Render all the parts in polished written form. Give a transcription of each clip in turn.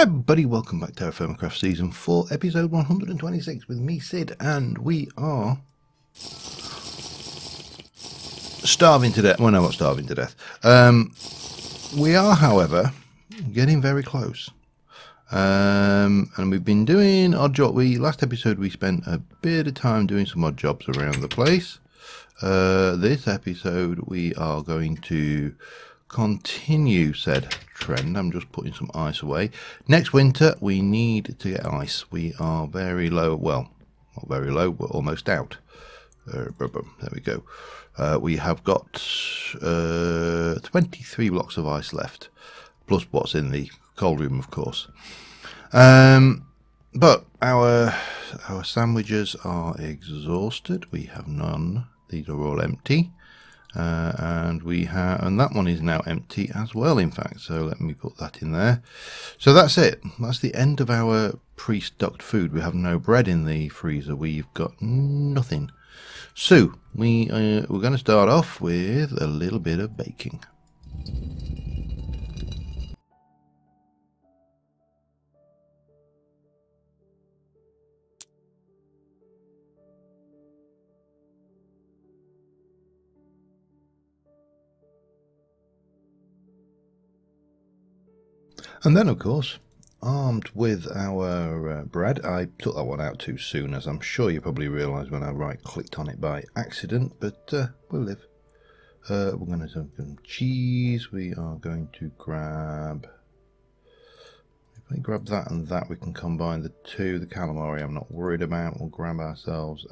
Hi buddy, welcome back to TerraFirmaCraft Season 4, Episode 126 with me, Sid, and we are starving to death. Well, no, not starving to death. We are, however, getting very close. And we've been doing odd job. Last episode we spent a bit of time doing some odd jobs around the place. This episode we are going to continue said trend. I'm just putting some ice away. Next winter we need to get ice. We are very low. Well, not very low. We're almost out. There we go. We have got 23 blocks of ice left, plus what's in the cold room, of course. But our sandwiches are exhausted. We have none. These are all empty. And that one is now empty as well, in fact, so let me put that in there. So that's it. That's the end of our pre-stocked food. We have no bread in the freezer. We've got nothing. So we're going to start off with a little bit of baking. And then, of course, armed with our bread. I took that one out too soon, as I'm sure you probably realised when I right-clicked on it by accident, but we'll live. We're going to have some cheese. We are going to grab... If we grab that and that, we can combine the two. The calamari I'm not worried about. We'll grab ourselves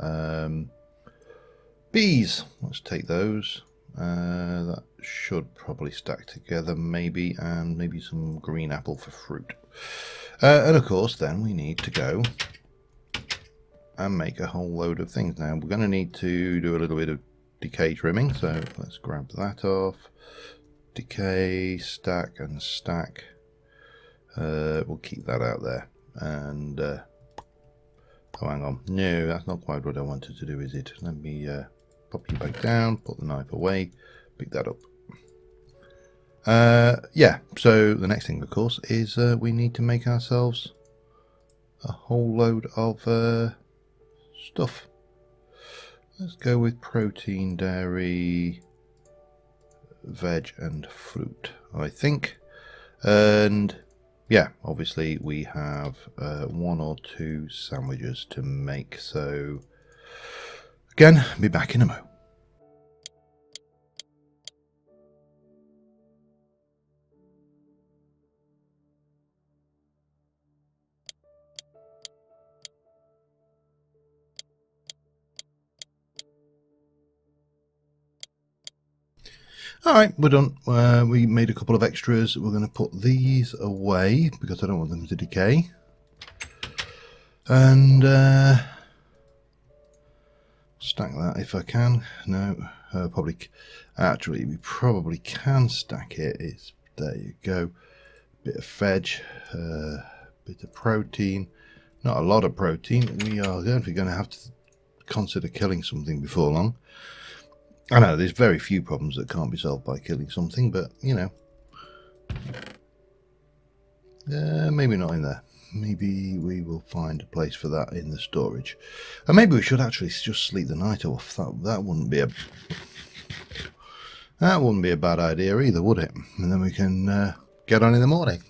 bees. Let's take those. That should probably stack together, maybe, and maybe some green apple for fruit. And of course, then we need to go and make a whole load of things. Now, we're going to need to do a little bit of decay trimming, so let's grab that off. Decay, stack, and stack. We'll keep that out there. And, oh, hang on. No, that's not quite what I wanted to do, is it? Let me... pop you back down, put the knife away, pick that up. Yeah, so the next thing, of course, is we need to make ourselves a whole load of stuff. Let's go with protein, dairy, veg, and fruit, I think. And yeah, obviously we have 1 or 2 sandwiches to make, so again, be back in a mo. Alright, we're done. We made a couple of extras. We're going to put these away because I don't want them to decay. And stack that if I can. No, probably. Actually, we probably can stack it. It's there. You go. Bit of veg, bit of protein. Not a lot of protein. We are definitely going to have to consider killing something before long. I know there's very few problems that can't be solved by killing something, but you know, maybe not in there. Maybe we will find a place for that in the storage, and maybe we should actually just sleep the night off. That wouldn't be a bad idea either, would it? And then we can get on in the morning.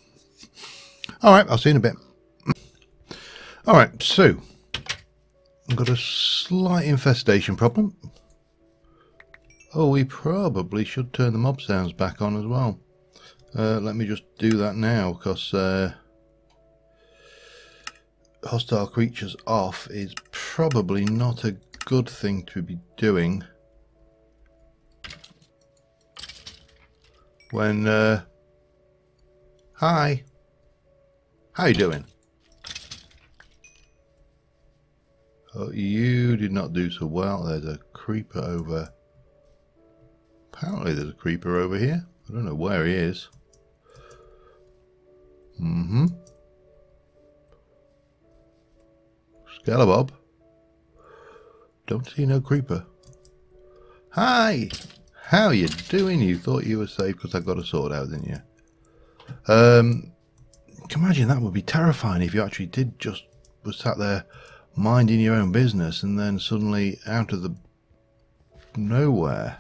All right, I'll see you in a bit. All right, so I've got a slight infestation problem. Oh, we probably should turn the mob sounds back on as well. Let me just do that now, because hostile creatures off is probably not a good thing to be doing when hi, how you doing? Oh, you did not do so well. There's a creeper over. Apparently there's a creeper over here. I don't know where he is. Scalabob. Don't see no creeper. Hi! How you doing? You thought you were safe because I got a sword out, didn't you? can imagine that would be terrifying if you actually did just was sat there minding your own business and then suddenly out of the nowhere.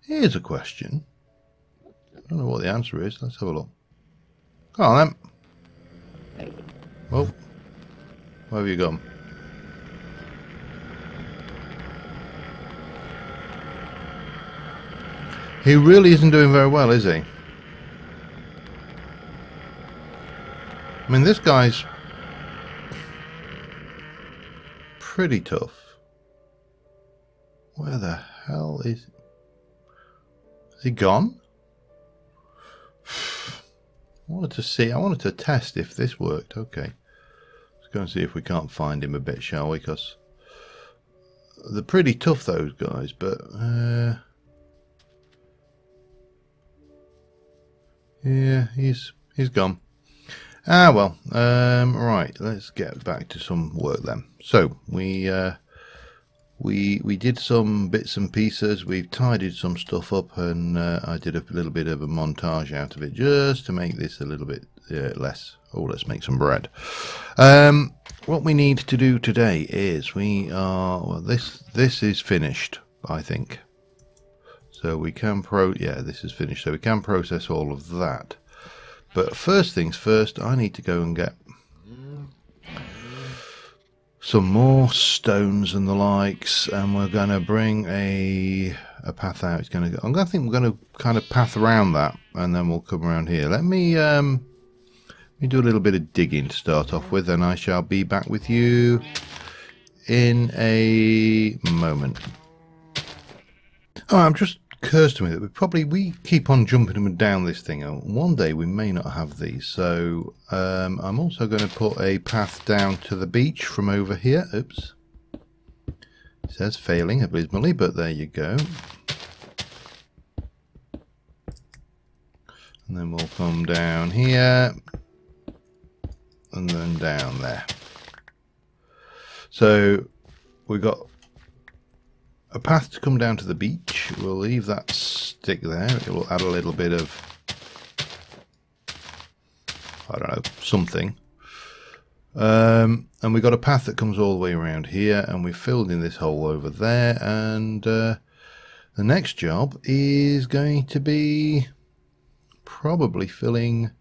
Here's a question. I don't know what the answer is. Let's have a look. Come on then. Oh, where have you gone? He really isn't doing very well, is he? I mean, this guy's pretty tough. Where the hell is he gone? I wanted to test if this worked. Okay. Let's go and see if we can't find him a bit, shall we? Because they're pretty tough, those guys, but yeah, he's gone. Ah, well, right, let's get back to some work then. So, we did some bits and pieces, we've tidied some stuff up, and I did a little bit of a montage out of it, just to make this a little bit less. Oh, let's make some bread. What we need to do today is this is finished, I think. So we can this is finished, so we can process all of that. But first things first, I need to go and get some more stones and the likes, and we're going to bring a path out. It's going to go. I think we're going to kind of path around that, and then we'll come around here. Let me do a little bit of digging to start off with, and I shall be back with you in a moment. Oh, I'm just occurs to me that we keep on jumping them down this thing. One day we may not have these, so I'm also going to put a path down to the beach from over here. Oops, it says failing abysmally, but there you go. And then we'll come down here and then down there. So we've got a path to come down to the beach. We'll leave that stick there. It will add a little bit of, I don't know, something. And we've got a path that comes all the way around here, and we've filled in this hole over there, and the next job is going to be probably filling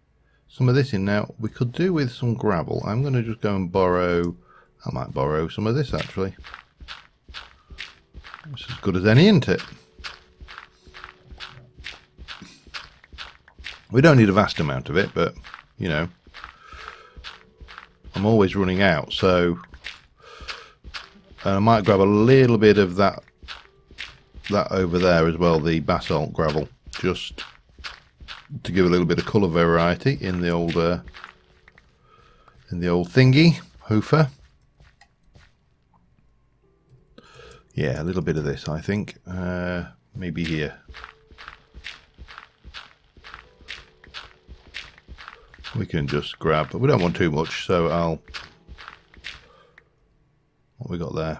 some of this in. Now, we could do with some gravel. I'm going to just go and I might borrow some of this actually. It's as good as any, isn't it? We don't need a vast amount of it, but, you know, I'm always running out, so I might grab a little bit of that over there as well, the basalt gravel, just to give a little bit of colour variety in the old thingy, hoofer. Yeah, a little bit of this, I think. Maybe here. We can just grab, but we don't want too much, so what we got there?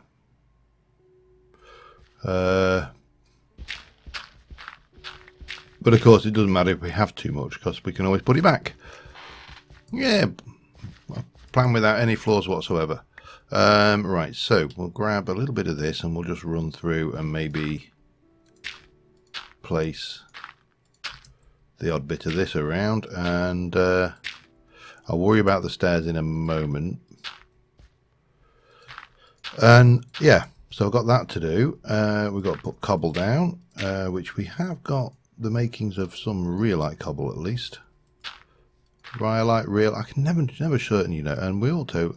But of course, it doesn't matter if we have too much, because we can always put it back. Yeah, plan without any flaws whatsoever. Right, so we'll grab a little bit of this and we'll just run through and maybe place the odd bit of this around, and I'll worry about the stairs in a moment. And yeah, so I've got that to do. We've got to put cobble down, which we have got the makings of some rhyolite cobble at least. Rhyolite, real, I can never certain, you know. And we also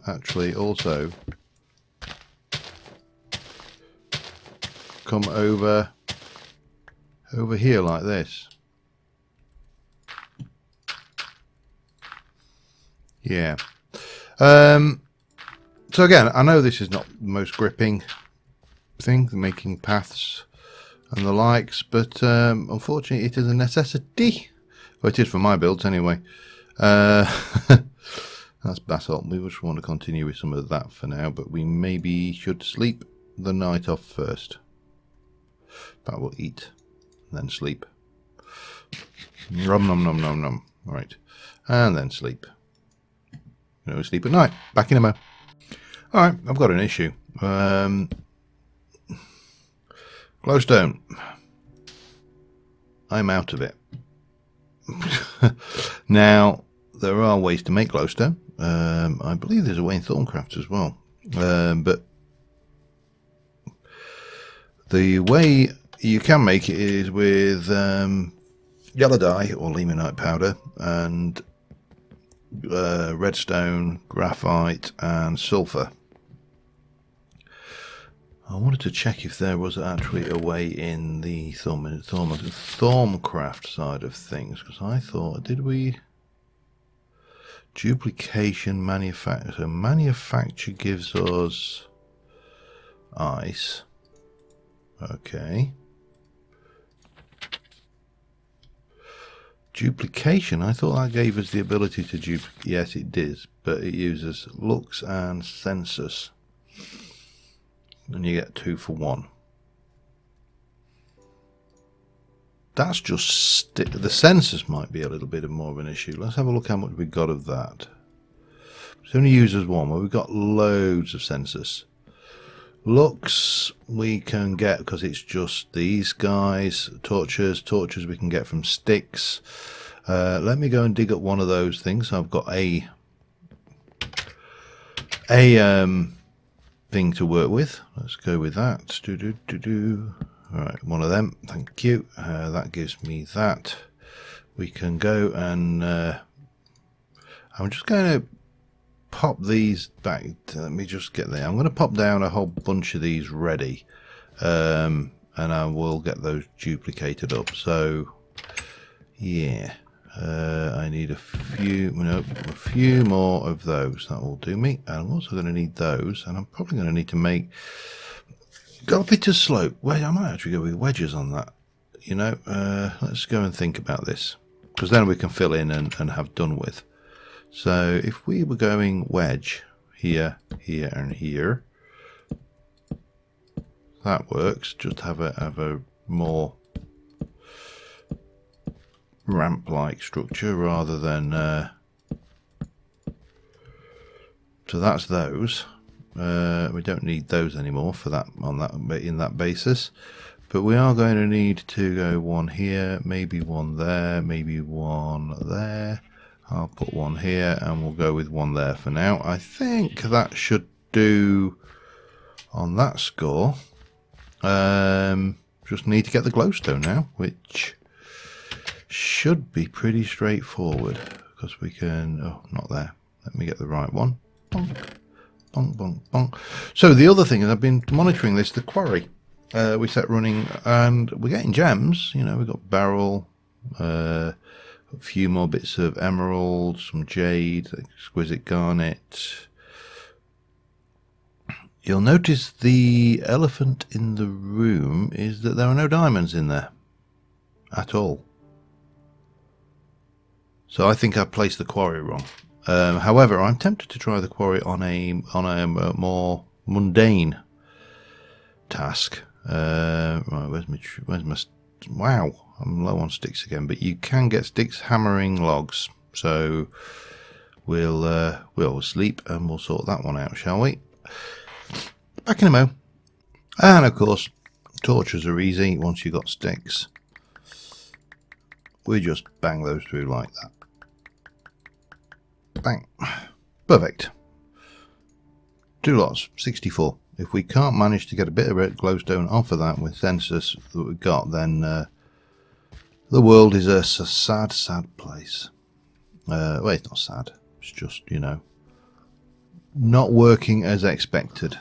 come over here like this. Yeah. So again, I know this is not the most gripping thing, making paths and the likes, but unfortunately it is a necessity. Well, it is for my builds anyway. That's basalt. We just want to continue with some of that for now, but we maybe should sleep the night off first. But we'll eat and then sleep. Nom nom nom nom nom. Right. And then sleep. You know, sleep at night. Back in a mo. Alright, I've got an issue. Glowstone. I'm out of it. Now, there are ways to make glowstone. I believe there's a way in TerraFirmaCraft as well. But the way you can make it is with yellow dye or limonite powder and redstone, graphite and sulfur. I wanted to check if there was actually a way in the TerraFirmaCraft side of things, because I thought, did we... Duplication, manufacture. So manufacture gives us ice. Okay. Duplication, I thought that gave us the ability to duplicate. Yes, it did, but it uses lux and census. And you get 2 for 1. That's just the census might be a little bit more of an issue. Let's have a look how much we got of that. It only uses 1. Well, we've got loads of census. Lux we can get because it's just these guys. Torches we can get from sticks. Let me go and dig up one of those things. I've got a thing to work with. Let's go with that. Alright, one of them, thank you. That gives me that. We can go and I'm just going to pop these back. Let me just get there. I'm going to pop down a whole bunch of these ready, and I will get those duplicated up. So yeah, I need a few more of those. That will do me. And I'm also going to need those, and I'm probably going to need to make... Got a bit of slope. Well, I might actually go with wedges on that. You know, let's go and think about this, because then we can fill in and have done with. So if we were going wedge here, here, and here, that works. Just have a more ramp-like structure rather than. So that's those. We don't need those anymore for that in that basis, but we are going to need to go one here, maybe one there, maybe one there. I'll put one here and we'll go with one there for now. I think that should do on that score. Just need to get the glowstone now, which should be pretty straightforward because we can... oh, not there. Let me get the right one. Bonk. Bonk, bonk, bonk. So the other thing is I've been monitoring this, the quarry. We set running and we're getting gems. You know, we've got barrel, a few more bits of emerald, some jade, exquisite garnet. You'll notice the elephant in the room is that there are no diamonds in there at all. So I think I've placed the quarry wrong. However, I'm tempted to try the quarry on a more mundane task. Right, where's my wow, I'm low on sticks again, but you can get sticks hammering logs. So we'll sleep and we'll sort that one out, shall we? Back in a mo. And of course, torches are easy once you've got sticks. We just bang those through like that. Bang. Perfect. 2 lots, 64. If we can't manage to get a bit of red glowstone off of that with census that we've got, then the world is a sad, sad place. Well, it's not sad. It's just, you know, not working as expected.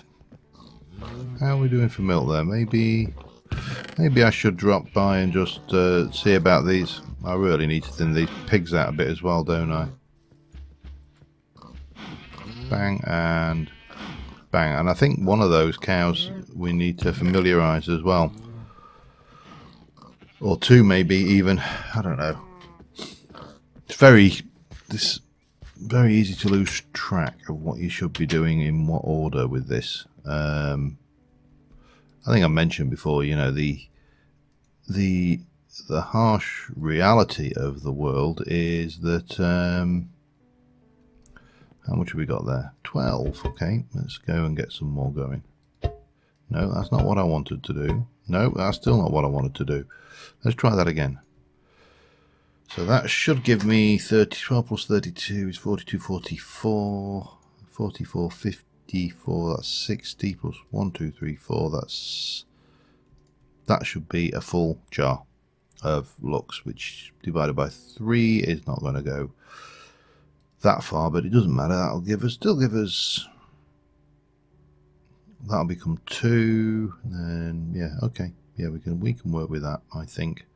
How are we doing for milk there? Maybe I should drop by and just see about these. I really need to thin these pigs out a bit as well, don't I? Bang and bang. And I think one of those cows we need to familiarise as well. Or 2 maybe even. I don't know. It's very easy to lose track of what you should be doing in what order with this. I think I mentioned before, you know, the harsh reality of the world is that how much have we got there? 12. Okay, let's go and get some more going. No, that's not what I wanted to do. No, that's still not what I wanted to do. Let's try that again. So that should give me 12 plus 32 is 42, 44, 44, 54, that's 60 plus 1, 2, 3, 4, that should be a full jar of lux, which divided by 3 is not going to go that far, but it doesn't matter. That'll still give us, that'll become 2, and then yeah, okay, yeah, we can work with that, I think.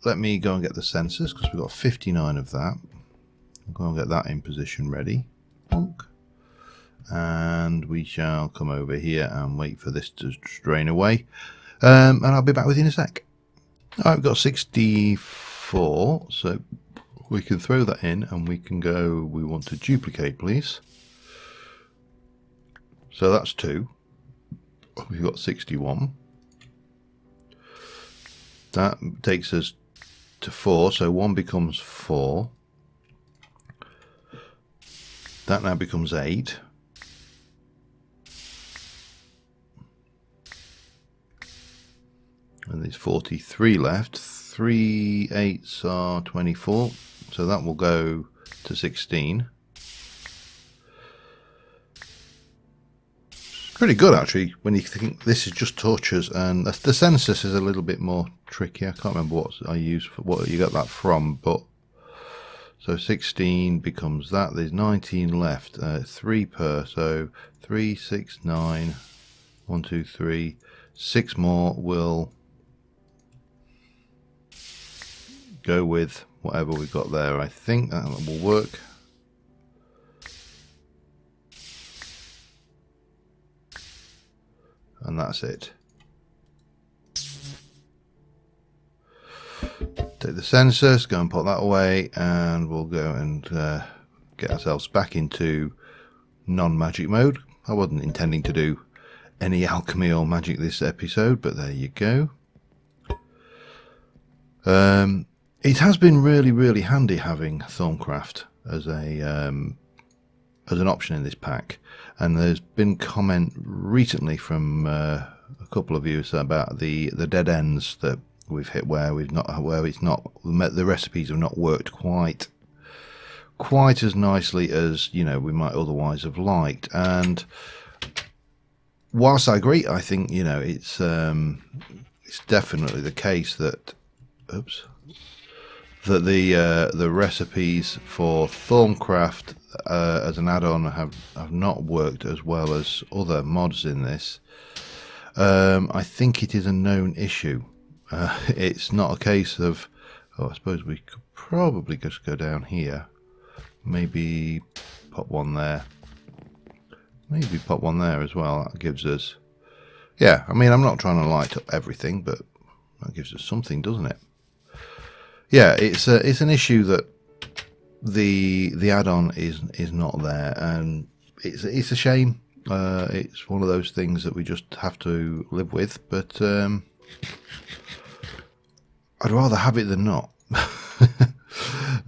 Let me go and get the sensors, because we've got 59 of that. I'll go and get that in position ready. And we shall come over here and wait for this to drain away. And I'll be back with you in a sec. Alright, we've got 64, so we can throw that in and we can go, we want to duplicate, please. So that's 2. We've got 61. That takes us to 4, so 1 becomes 4. That now becomes 8. And there's 43 left. 3 8s are 24, so that will go to 16. Pretty good actually when you think this is just torches, and the census is a little bit more tricky. I can't remember what I used for what you got that from, but so 16 becomes that. There's 19 left, 3 per, so 3 6 9 1 2 3 6 more will go with whatever we've got there. I think that will work. And that's it. Take the census, go and put that away, and we'll go and get ourselves back into non-magic mode. I wasn't intending to do any alchemy or magic this episode, but there you go. It has been really handy having Thermacraft as an option in this pack, and there's been comment recently from a couple of you about the dead ends that we've hit where the recipes have not worked quite as nicely as we might otherwise have liked. And whilst I agree, I think it's definitely the case that the recipes for Thermacraft as an add-on have not worked as well as other mods in this. I think it is a known issue. It's not a case of, I suppose we could probably just go down here, maybe pop one there, maybe pop one there as well. That gives us, yeah, I mean, I'm not trying to light up everything, but that gives us something, doesn't it? Yeah, it's an issue that the add-on is not there, and it's a shame. It's one of those things that we just have to live with, but I'd rather have it than not.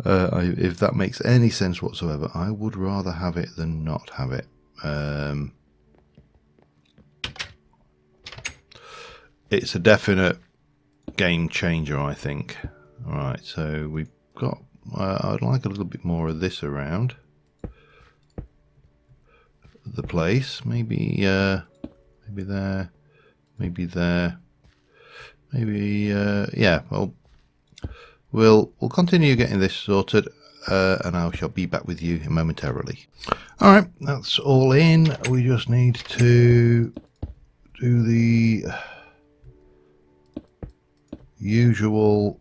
If that makes any sense whatsoever, I would rather have it than not have it. It's a definite game changer, I think. Alright, so we've got, I'd like a little bit more of this around the place. Maybe maybe there, maybe there, maybe yeah, well, we'll continue getting this sorted, and I shall be back with you momentarily. Alright, that's all in. We just need to do the usual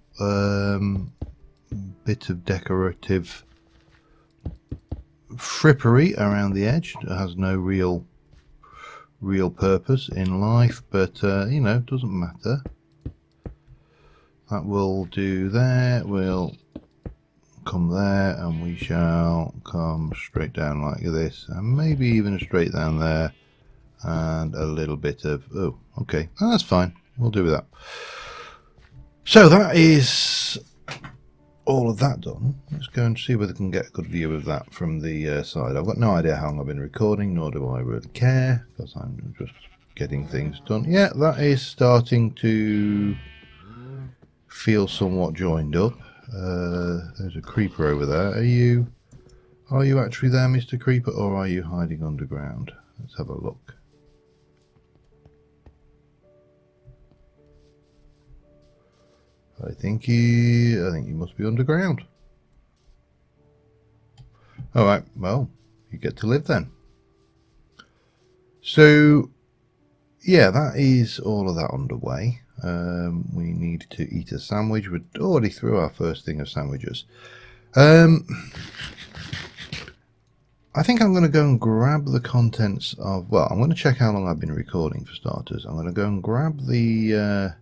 bit of decorative frippery around the edge. It has no real purpose in life, but you know, it doesn't matter. That will do there. We'll come there, and we shall come straight down like this, and maybe even straight down there, and a little bit of, oh, okay, that's fine. We'll do that. So that is all of that done. Let's go and see whether we can get a good view of that from the side. I've got no idea how long I've been recording, nor do I really care, because I'm just getting things done. Yeah, that is starting to feel somewhat joined up. There's a creeper over there. Are you actually there, Mr. Creeper, or are you hiding underground? Let's have a look. I think you must be underground. All right, well, you get to live then. So, yeah, that is all of that underway. We need to eat a sandwich. We're already through our first thing of sandwiches. I think I'm going to go and grab the contents of... Well, I'm going to check how long I've been recording for starters. I'm going to go and grab the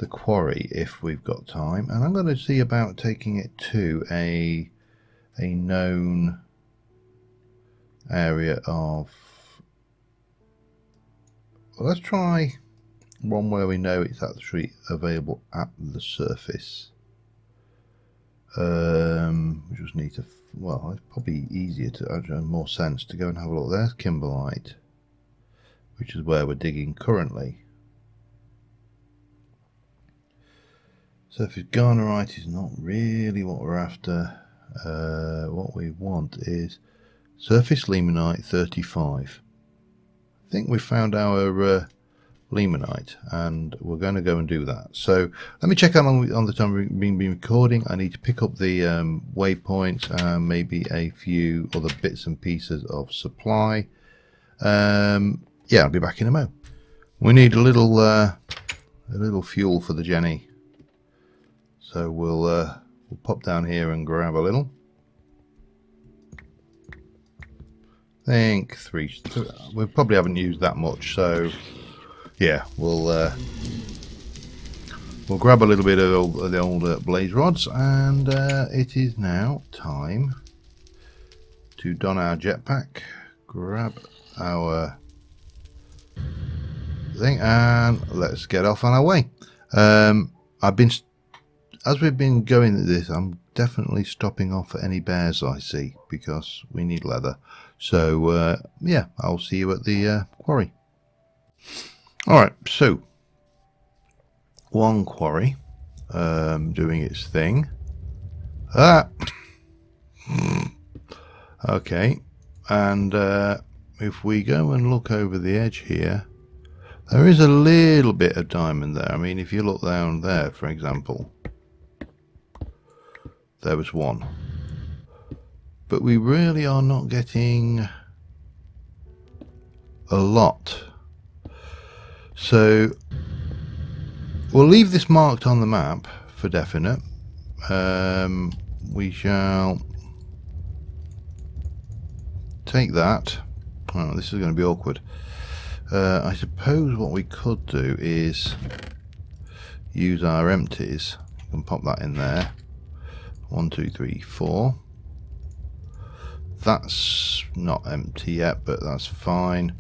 quarry if we've got time. And I'm going to see about taking it to a known area of... Well, let's try one where we know it's actually available at the surface. We just need to... Well, it's probably easier to, actually more sense to go and have a look. There's kimberlite, which is where we're digging currently. Surface garnerite is not really what we're after. What we want is surface limonite 35. I think we found our limonite, and we're going to go and do that. So let me check out on the time we've been recording. I need to pick up the waypoints and maybe a few other bits and pieces of supply. Yeah, I'll be back in a mo. We need a little fuel for the Jenny, so we'll pop down here and grab a little. I think we probably haven't used that much, so yeah, we'll grab a little bit of the old blaze rods, and it is now time to don our jetpack, grab our thing, and let's get off on our way. As we've been going at this, I'm definitely stopping off at any bears I see, because we need leather. So yeah, I'll see you at the quarry. Alright, so one quarry doing its thing. Okay, and if we go and look over the edge here, there is a little bit of diamond there. I mean, if you look down there, for example, there was one. But we really are not getting a lot. So we'll leave this marked on the map for definite. We shall take that. Oh, this is going to be awkward. I suppose what we could do is use our empties. We can pop that in there. 1, 2, 3, 4. That's not empty yet, but that's fine.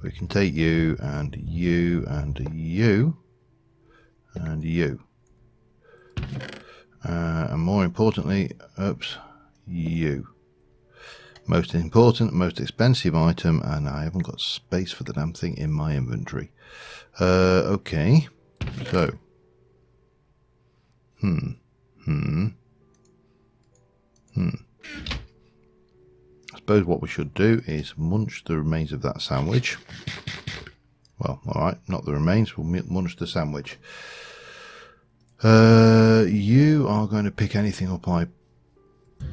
We can take you and you and you and you, and more importantly, oops, you. Most important, most expensive item, and I haven't got space for the damn thing in my inventory. Okay, so I suppose what we should do is munch the remains of that sandwich. Well, alright, not the remains, we'll munch the sandwich. You are going to pick anything up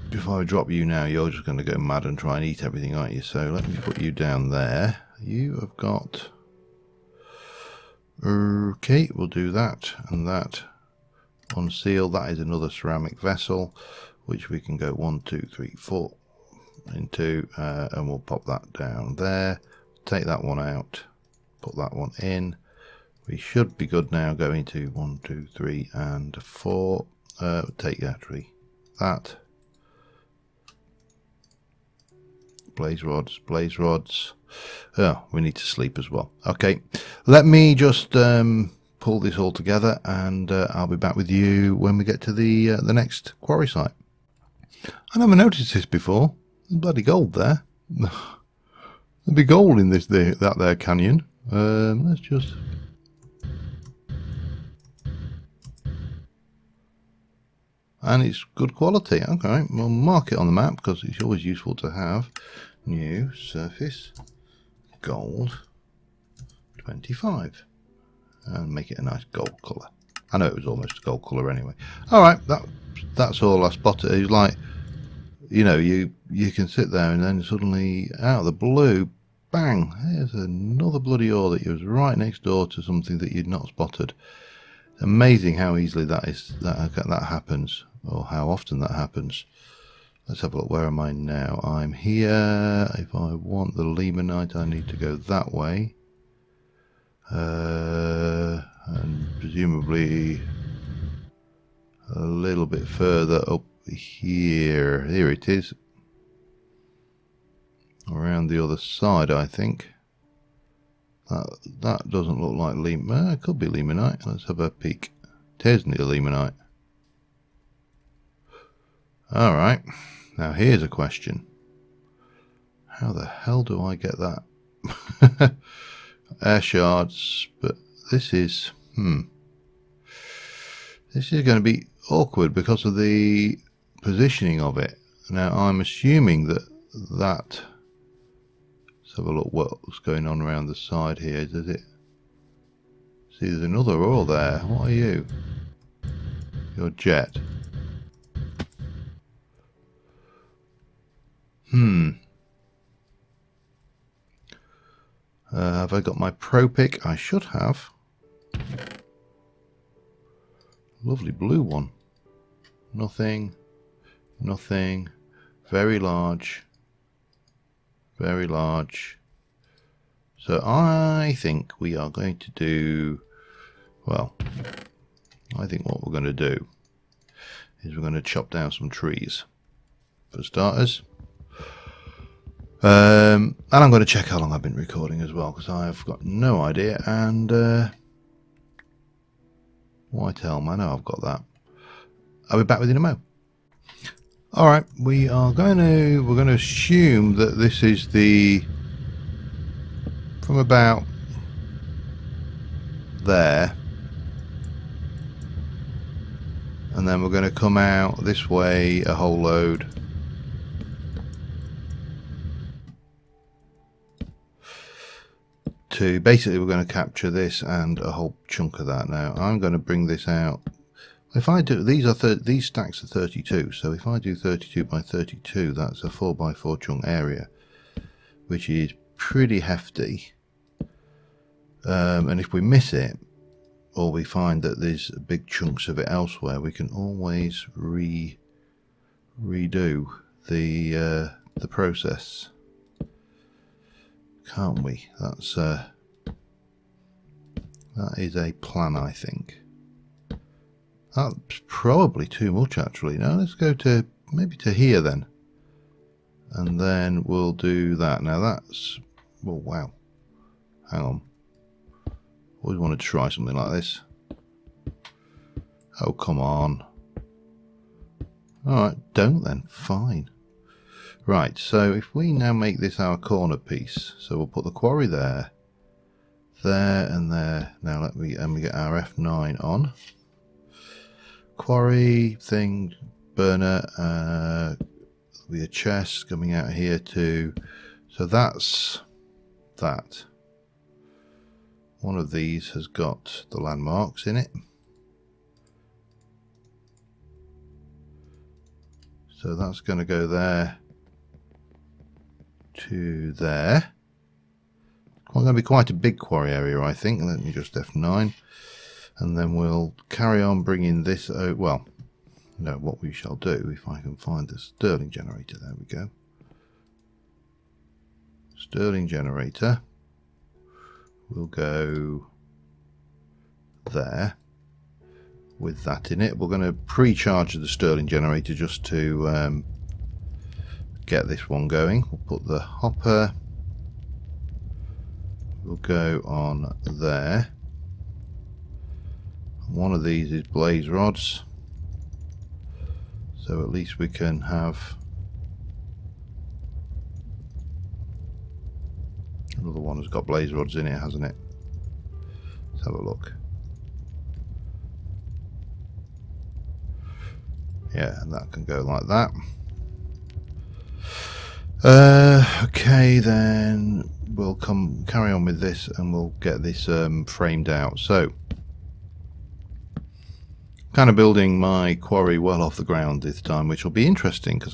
before I drop you now. You're just going to go mad and try and eat everything, aren't you? So let me put you down there. You have got... Okay, we'll do that and that. Unseal, that is another ceramic vessel, which we can go 1, 2, 3, 4 into, and we'll pop that down there. Take that one out, put that one in. We should be good now. Going to 1, 2, 3 and 4. Take actually that. Blaze rods. Oh, we need to sleep as well. Okay, let me just pull this all together, and I'll be back with you when we get to the next quarry site. I never noticed this before. There's bloody gold there. There'll be gold in that there canyon. Let's just... And it's good quality. Okay, we'll mark it on the map because it's always useful to have. New surface gold 25, and make it a nice gold colour. I know it was almost a gold colour anyway. All right, that's all I spotted. It was like, you know, you can sit there and then suddenly out of the blue, bang! There's another bloody ore that was right next door to something that you'd not spotted. It's amazing how easily that happens, or how often that happens. Let's have a look. Where am I now? I'm here. If I want the limonite, I need to go that way. And presumably a little bit further up here. Here it is. Around the other side, I think. That doesn't look like limonite. It could be limonite. Let's have a peek. It isn't the limonite. Alright, now here's a question. How the hell do I get that? Air shards, but this is... This is going to be awkward because of the positioning of it. Now I'm assuming that... Let's have a look what's going on around the side here. Does it... See, there's another ore there. What are you? You're jet. Have I got my pro pick? I should have. Lovely blue one. Nothing. Nothing. Very large. Very large. So I think we are going to do... Well, I think what we're going to do is we're going to chop down some trees. For starters. And I'm going to check how long I've been recording as well, because I've got no idea. And why tell them? I know I've got that. I'll be back with you in a mo. All right, we're going to assume that this is the from about there, and then we're going to come out this way a whole load. Basically we're going to capture this and a whole chunk of that. Now I'm going to bring this out. If I do, these stacks are 32, so if I do 32 by 32, that's a 4 by 4 chunk area, which is pretty hefty. And if we miss it, or we find that there's big chunks of it elsewhere, we can always redo the process. Can't we? That is a plan, I think. That's probably too much, actually. Now let's go to maybe to here then, and then we'll do that. Now that's... Oh wow, hang on. Always wanted to try something like this. Oh come on. Alright, don't then. Fine. Right, so if we now make this our corner piece, so we'll put the quarry there, there and there. Now we get our F9 on. Quarry thing, burner, there'll be a chest coming out here too. So that's that. One of these has got the landmarks in it. So that's going to go there to there. It's going to be quite a big quarry area, I think. Let me just F9, and then we'll carry on bringing this out. Well, no, what we shall do, if I can find the Stirling generator, there we go. Stirling generator will go there with that in it. We're going to pre-charge the Stirling generator just to get this one going. We'll put the hopper, we'll go on there, one of these is blaze rods, so at least we can have another one has got blaze rods in it, hasn't it? Let's have a look. Yeah, and that can go like that. Okay, then we'll carry on with this and we'll get this framed out. So, kind of building my quarry well off the ground this time, which will be interesting because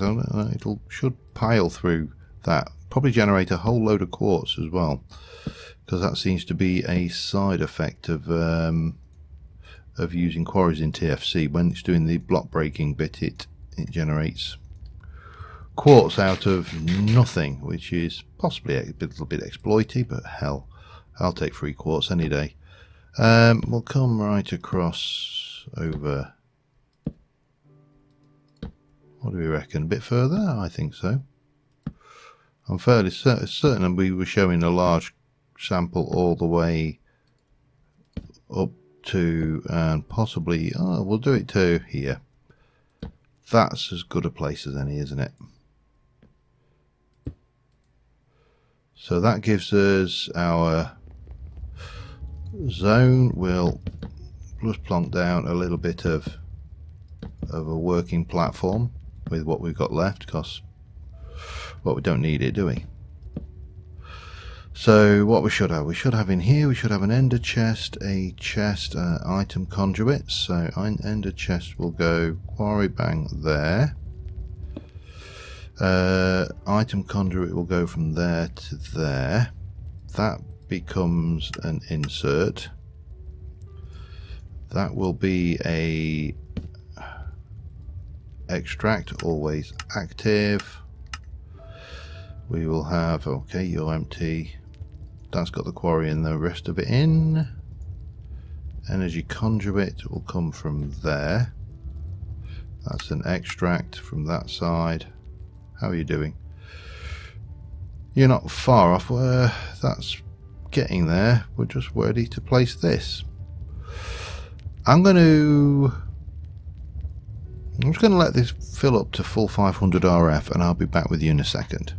should pile through that. Probably generate a whole load of quartz as well, because that seems to be a side effect of using quarries in TFC. When it's doing the block breaking bit, it generates quartz out of nothing, which is possibly a little bit exploity, but hell, I'll take free quartz any day. We'll come right across over, what do we reckon, a bit further? I think so. I'm fairly certain we were showing a large sample all the way up to, and possibly, we'll do it to here. That's as good a place as any, isn't it? So that gives us our zone. We'll just plonk down a little bit of a working platform with what we've got left, because we don't need it, do we? So what we should have in here, we should have an ender chest, a chest, item conduit. So ender chest will go quarry bang there. Item conduit will go from there to there. That becomes an insert. That will be a extract, always active. We will have, okay, you're empty. That's got the quarry and the rest of it in. Energy conduit will come from there. That's an extract from that side. How are you doing? You're not far off. That's getting there. We're just ready to place this. I'm just going to let this fill up to full 500 RF, and I'll be back with you in a second.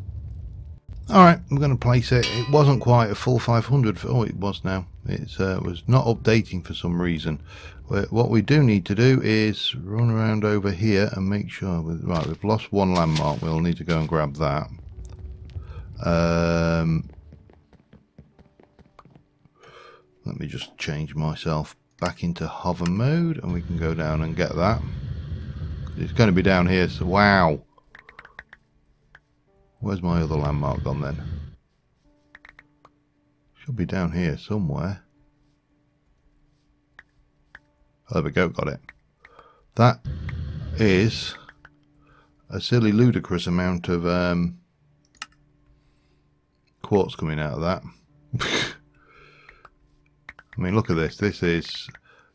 Alright, I'm going to place it. It wasn't quite a full 500. Oh, it was now. It was not updating for some reason. What we do need to do is run around over here and make sure. Right, we've lost one landmark. We'll need to go and grab that. Let me just change myself back into hover mode, and we can go down and get that. It's going to be down here. So wow. Where's my other landmark gone then? Should be down here somewhere. Oh, there we go, got it. That is a silly, ludicrous amount of quartz coming out of that. I mean, look at this. This is,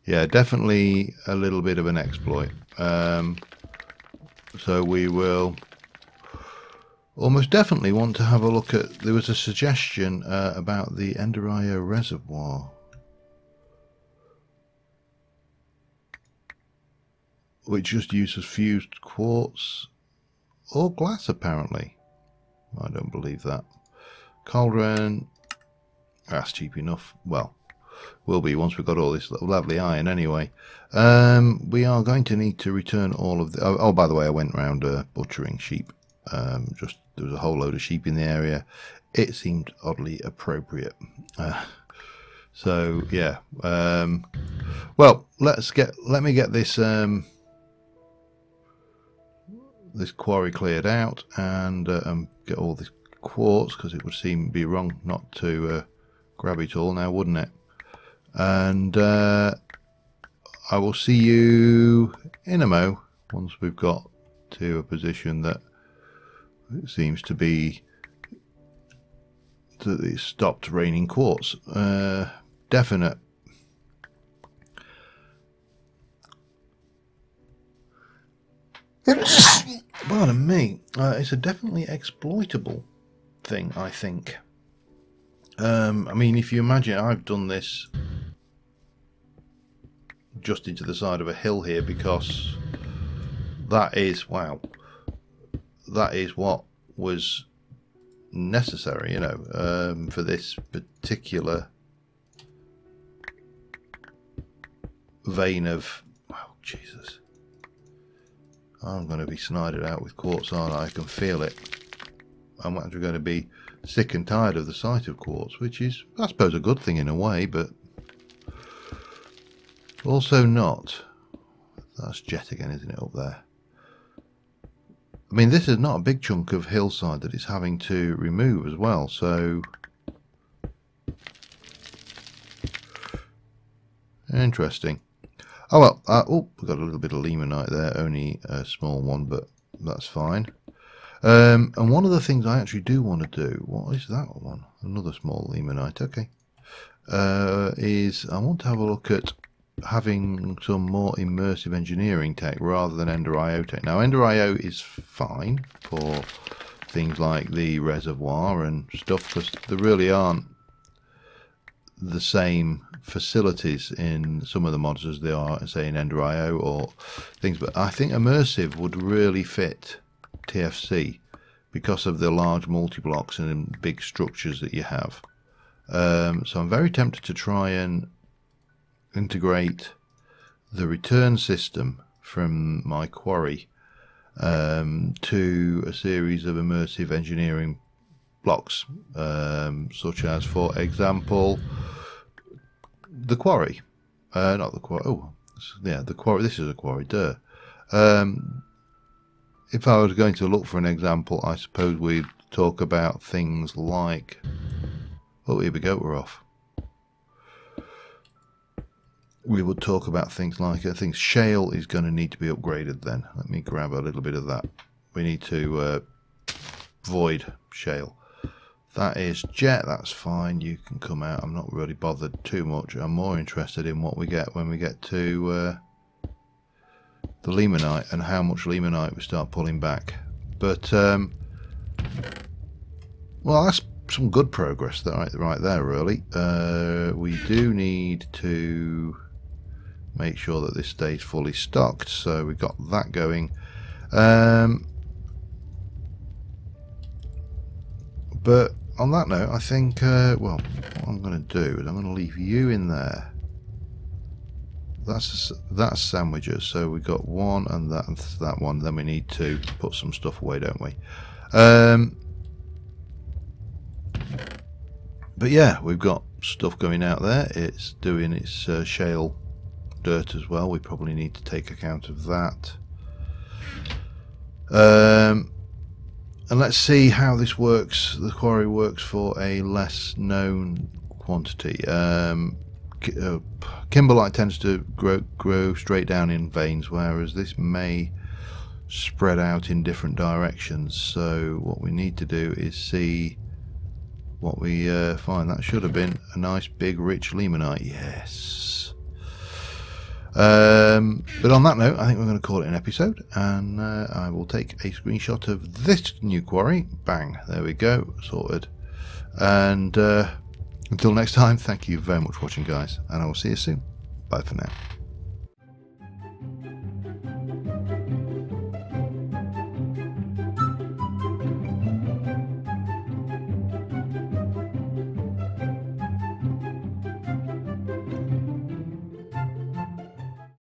yeah, definitely a little bit of an exploit. So we will almost definitely want to have a look at, there was a suggestion about the Enderio reservoir, which just uses fused quartz or glass apparently. I don't believe that. Cauldron, that's cheap enough. Well, will be once we've got all this lovely iron anyway. We are going to need to return all of the, oh by the way, I went round butchering sheep. Just there was a whole load of sheep in the area. It seemed oddly appropriate. So yeah. Well, let me get this this quarry cleared out and get all this quartz, because it would seem to be wrong not to grab it all now, wouldn't it? And I will see you in a mo once we've got to a position that it seems to be that it stopped raining quartz. Definite. Pardon me. It's a definitely exploitable thing, I think. I mean, if you imagine, I've done this just into the side of a hill here, because that is, wow, that is what was necessary, you know, for this particular vein of, oh Jesus, I'm going to be snided out with quartz, aren't I? I can feel it. I'm actually going to be sick and tired of the sight of quartz, which is, I suppose, a good thing in a way, but also not. That's jet again, isn't it, up there? I mean, this is not a big chunk of hillside that it's having to remove as well, so interesting. Oh well, oh, we've got a little bit of limonite there, only a small one, but that's fine. And one of the things I actually do want to do, what is that one? Another small limonite, okay. Is I want to have a look at having some more immersive engineering tech rather than Ender IO tech. Now, Ender IO is fine for things like the reservoir and stuff, because there really aren't the same facilities in some of the mods as they are, say, in Ender IO or things. But I think immersive would really fit TFC because of the large multi-blocks and big structures that you have. So I'm very tempted to try and integrate the return system from my quarry to a series of immersive engineering blocks, such as, for example, the quarry. Not the quarry. Oh, yeah, the quarry. This is a quarry. Duh. If I was going to look for an example, I suppose we'd talk about things like. Oh, here we go. We're off. We would talk about things like, I think shale is going to need to be upgraded then. Let me grab a little bit of that. We need to void shale. That is jet, that's fine. You can come out. I'm not really bothered too much. I'm more interested in what we get when we get to the limonite and how much limonite we start pulling back. But, well, that's some good progress there, right there, really. We do need to make sure that this stays fully stocked, so we've got that going. But on that note, I think, well, what I'm going to do is I'm going to leave you in there. That's sandwiches, so we've got one and that one. Then we need to put some stuff away, don't we? But yeah, we've got stuff going out there. It's doing its shale dirt as well. We probably need to take account of that. And let's see how this works. The quarry works for a less known quantity. Kimberlite tends to grow straight down in veins, whereas this may spread out in different directions. So what we need to do is see what we find. That should have been a nice big rich limonite. Yes. But on that note, I think we're going to call it an episode, and I will take a screenshot of this new quarry. Bang, there we go, sorted. And until next time, thank you very much for watching, guys, and I will see you soon. Bye for now.